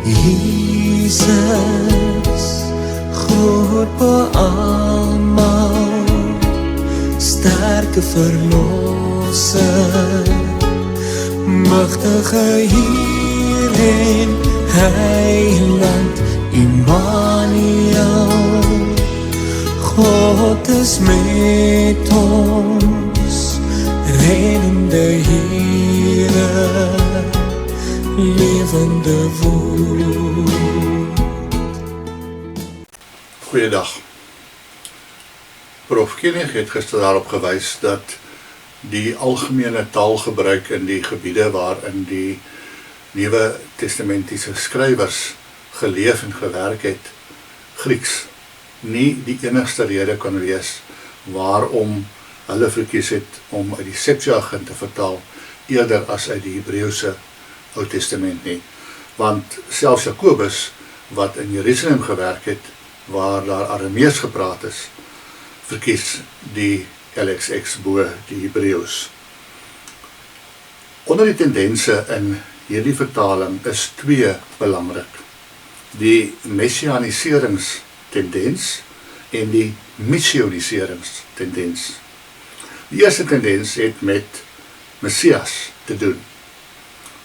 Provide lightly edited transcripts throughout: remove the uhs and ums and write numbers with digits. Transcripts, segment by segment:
Jesus, groot beamal, sterke verlosser, magtige Heer en Heiland, Immanuel, God is met ons, reddende Heere, levende woord. Goeiedag. Prof. Koenig het gister daarop gewys dat die algemene taalgebruik in die gebiede waarin die Nuwe Testamentiese skrywers geleef en gewerk het, Grieks, nie die enigste rede kan wees waarom hulle verkies het om uit die Septuagint te vertaal eerder as uit die Hebreëse Ou Testament nie. Want selfs Jakobus, wat in Jerusalem gewerk het, waar daar Aramees gepraat is, verkies die LXX bo die Hebreëus. Onder die tendense in hierdie vertaling is twee belangrik. Die messianiseringstendens en die missioniseringstendens. Die eerste tendens het met Messias te doen.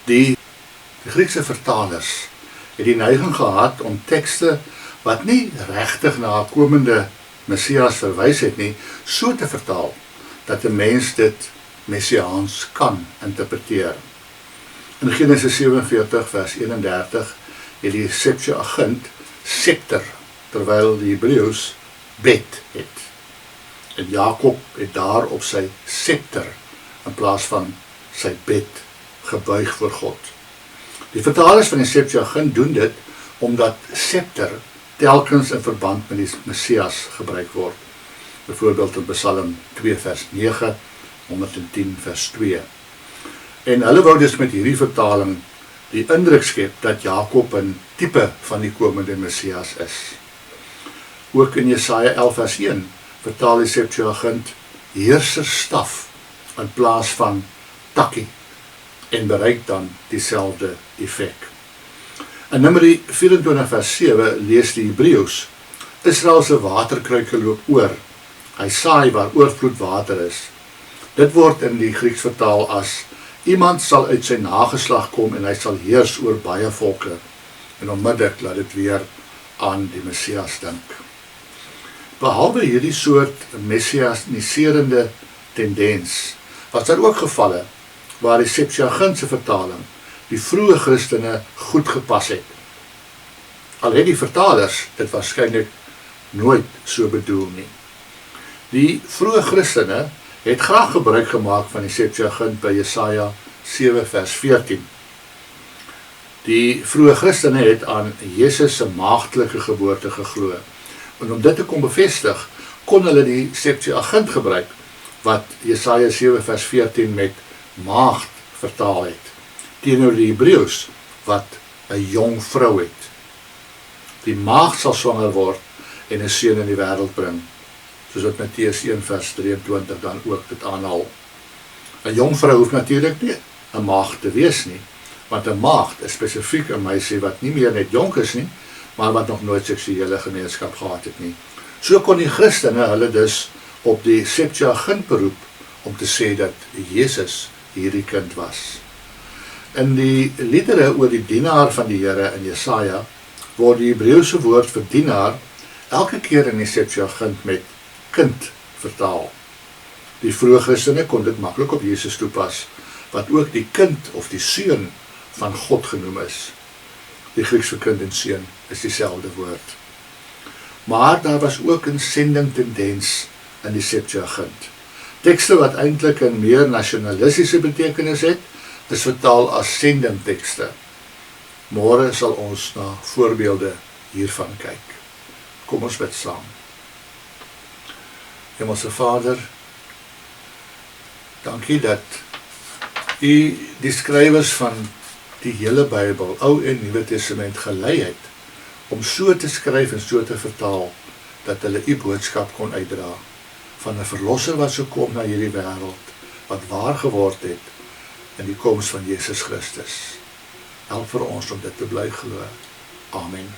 Die Griekse vertalers het die neiging gehad om tekste wat nie regtig na 'n komende Messias verwys het nie, so te vertaal, dat 'n mens dit messiaans kan interpreteer. In Genesis 47 vers 31 het die Septuagint scepter, terwyl die Hebreëus bet het. En Jakob het daar op sy scepter, in plaas van sy bed, gebuig voor God. Die vertalers van die Septuagint doen dit, omdat scepter telkens in verband met die Messias gebruik word. Byvoorbeeld in Psalm 2 vers 9, 110 vers 2. En hulle wou dus met hierdie vertaling die indruk skep dat Jakob 'n tipe van die komende Messias is. Ook in Jesaja 11 vers 1 vertaal die Septuagint heerserstaf in plaas van takkie en bereik dan dieselfde effek. In Numeri 24 vers 7 lees die Hebreëus: Israel se waterkruike loop oor. Hy saai waar oorvloed water is. Dit word in die Grieks vertaal as: iemand sal uit sy nageslag kom en hy sal heers oor baie volke. En onmiddellik laat dit weer aan die Messias dink. Behalwe hierdie soort messianiserende tendens, was daar ook gevalle waar die Septuagintse vertaling die vroeë Christene goed gepas het. Al het die vertalers dit waarskynlik nooit so bedoel nie. Die vroeë Christene het graag gebruik gemaak van die Septuagint by Jesaja 7 vers 14. Die vroeë Christene het aan Jesus se maagdelike geboorte geglo. En om dit te kon bevestig, kon hulle die Septuagint gebruik, wat Jesaja 7 vers 14 met maagd vertaal het, teenoor die Hebreëus, wat 'n jong vrou het. Die maagd sal swanger word en 'n seun in die wêreld bring, soos wat Matteus 1 vers 23 dan ook dit aanhaal. 'n jong vrou hoef natuurlik nie 'n maagd te wees nie, want 'n maagd is spesifiek 'n meisie wat nie meer net jonk is nie, maar wat nog nooit seksuele gemeenskap gehad het nie. So kon die Christene hulle dus op die Septuagint beroep om te sê dat Jesus hierdie kind was. In die liedere oor die dienaar van die Here in Jesaja word die Hebreëse woord vir dienaar elke keer in die Septuagint met kind vertaal. Die vroeë Christene kon dit maklik op Jesus toepas, wat ook die kind of die seun van God genoem is. Die Grieks vir kind en seun is dieselfde woord. Maar daar was ook 'n sending tendens in die Septuagint. Tekste wat eintlik 'n meer nasionalistiese betekenis het, is vertaal as sendingtekste. Môre sal ons na voorbeelde hiervan kyk. Kom ons bid saam. Hemelse Vader, dankie dat U die skrywers van die hele Bybel, Ou en Nuwe Testament, gelei het om so te skryf en so te vertaal, dat hulle U boodskap kon uitdra, van 'n verlosser wat sou kom na hierdie wêreld, wat waar geword het in die koms van Jesus Christus. Help vir ons om dit te bly glo. Amen.